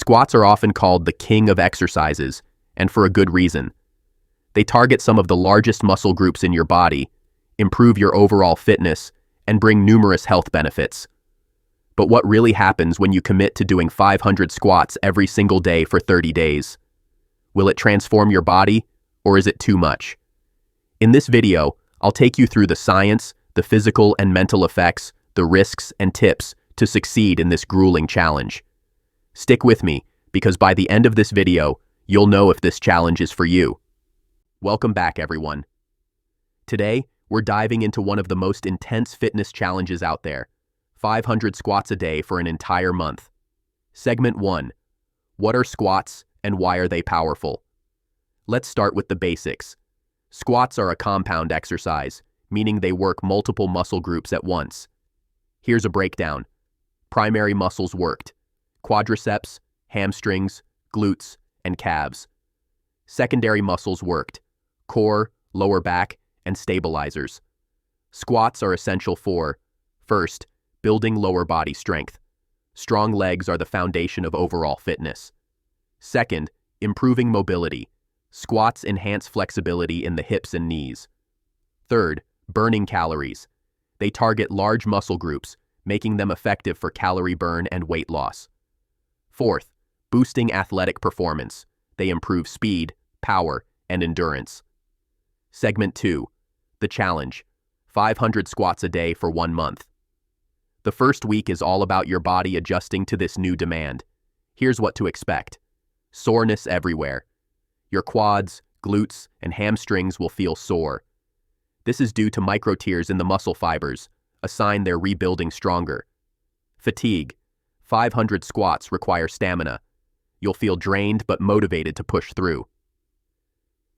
Squats are often called the king of exercises, and for a good reason. They target some of the largest muscle groups in your body, improve your overall fitness, and bring numerous health benefits. But what really happens when you commit to doing 500 squats every single day for 30 days? Will it transform your body, or is it too much? In this video, I'll take you through the science, the physical and mental effects, the risks and tips to succeed in this grueling challenge. Stick with me, because by the end of this video, you'll know if this challenge is for you. Welcome back, everyone. Today, we're diving into one of the most intense fitness challenges out there, 500 squats a day for an entire month. Segment 1. What are squats and why are they powerful? Let's start with the basics. Squats are a compound exercise, meaning they work multiple muscle groups at once. Here's a breakdown. Primary muscles worked: quadriceps, hamstrings, glutes, and calves. Secondary muscles worked: core, lower back, and stabilizers. Squats are essential for, first, building lower body strength. Strong legs are the foundation of overall fitness. Second, improving mobility. Squats enhance flexibility in the hips and knees. Third, burning calories. They target large muscle groups, making them effective for calorie burn and weight loss. Fourth, boosting athletic performance. They improve speed, power, and endurance. Segment 2. The challenge. 500 squats a day for 1 month. The first week is all about your body adjusting to this new demand. Here's what to expect. Soreness everywhere. Your quads, glutes, and hamstrings will feel sore. This is due to micro tears in the muscle fibers, a sign they're rebuilding stronger. Fatigue. 500 squats require stamina. You'll feel drained but motivated to push through.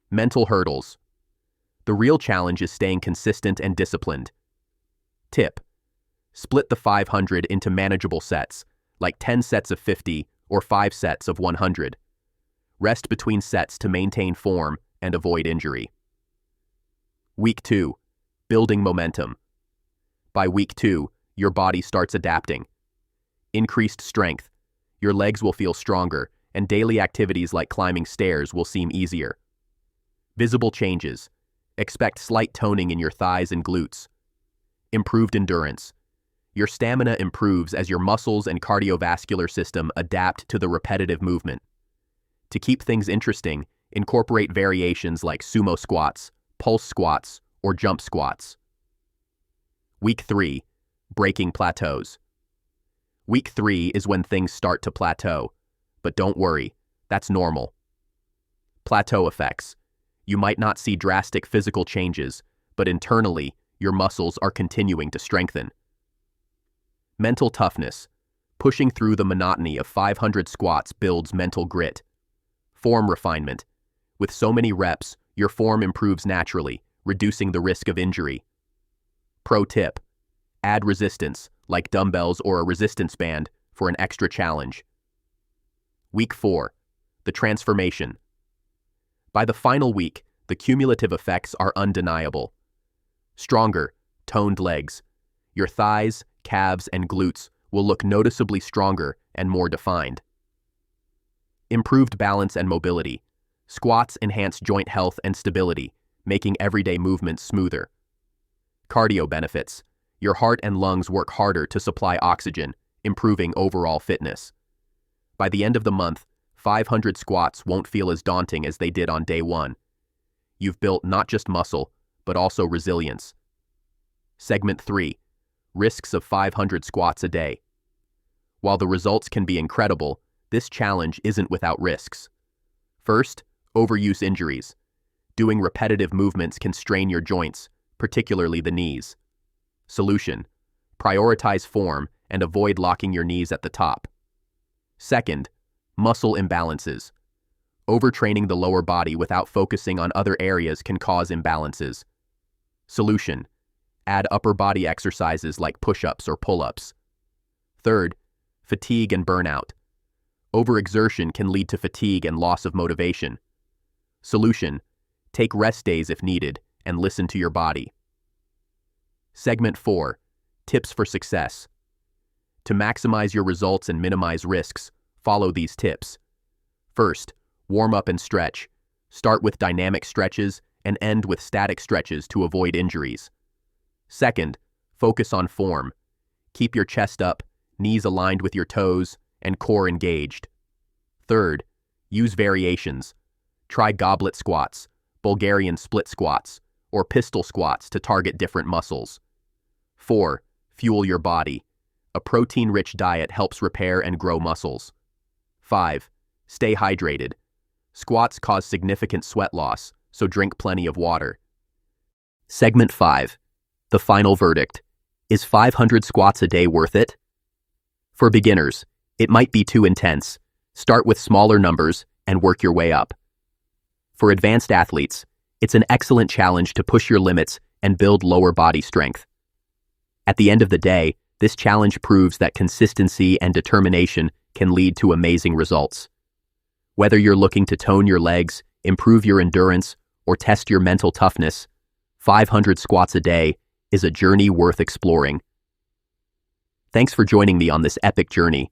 Mental hurdles. The real challenge is staying consistent and disciplined. Tip: split the 500 into manageable sets, like 10 sets of 50 or 5 sets of 100. Rest between sets to maintain form and avoid injury. Week 2. Building momentum. By week 2, your body starts adapting. Increased strength. Your legs will feel stronger, and daily activities like climbing stairs will seem easier. Visible changes. Expect slight toning in your thighs and glutes. Improved endurance. Your stamina improves as your muscles and cardiovascular system adapt to the repetitive movement. To keep things interesting, incorporate variations like sumo squats, pulse squats, or jump squats. Week 3. Breaking plateaus. Week 3 is when things start to plateau, but don't worry, that's normal. Plateau effects. You might not see drastic physical changes, but internally, your muscles are continuing to strengthen. Mental toughness. Pushing through the monotony of 500 squats builds mental grit. Form refinement. With so many reps, your form improves naturally, reducing the risk of injury. Pro tip: add resistance, like dumbbells or a resistance band, for an extra challenge. Week 4. The transformation. By the final week, the cumulative effects are undeniable. Stronger, toned legs. Your thighs, calves, and glutes will look noticeably stronger and more defined. Improved balance and mobility. Squats enhance joint health and stability, making everyday movements smoother. Cardio benefits. Your heart and lungs work harder to supply oxygen, improving overall fitness. By the end of the month, 500 squats won't feel as daunting as they did on day 1. You've built not just muscle, but also resilience. Segment 3. Risks of 500 squats a day. While the results can be incredible, this challenge isn't without risks. First, overuse injuries. Doing repetitive movements can strain your joints, particularly the knees. Solution: prioritize form and avoid locking your knees at the top. Second, muscle imbalances. Overtraining the lower body without focusing on other areas can cause imbalances. Solution: add upper body exercises like push-ups or pull-ups. Third, fatigue and burnout. Overexertion can lead to fatigue and loss of motivation. Solution: take rest days if needed and listen to your body. Segment 4. Tips for success. To maximize your results and minimize risks, Follow these tips. First, warm up and stretch. Start with dynamic stretches and end with static stretches to avoid injuries. Second, focus on form. Keep your chest up, knees aligned with your toes, and core engaged. Third, use variations. Try goblet squats, Bulgarian split squats, or pistol squats to target different muscles. 4. Fuel your body. A protein-rich diet helps repair and grow muscles. 5. Stay hydrated. Squats cause significant sweat loss, so drink plenty of water. Segment 5. The final verdict. Is 500 squats a day worth it? For beginners, it might be too intense. Start with smaller numbers and work your way up. For advanced athletes, it's an excellent challenge to push your limits and build lower body strength. At the end of the day, this challenge proves that consistency and determination can lead to amazing results. Whether you're looking to tone your legs, improve your endurance, or test your mental toughness, 500 squats a day is a journey worth exploring. Thanks for joining me on this epic journey.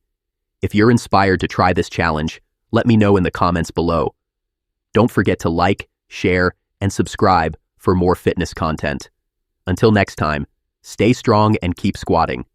If you're inspired to try this challenge, let me know in the comments below. Don't forget to like, share, and subscribe for more fitness content. Until next time, stay strong and keep squatting.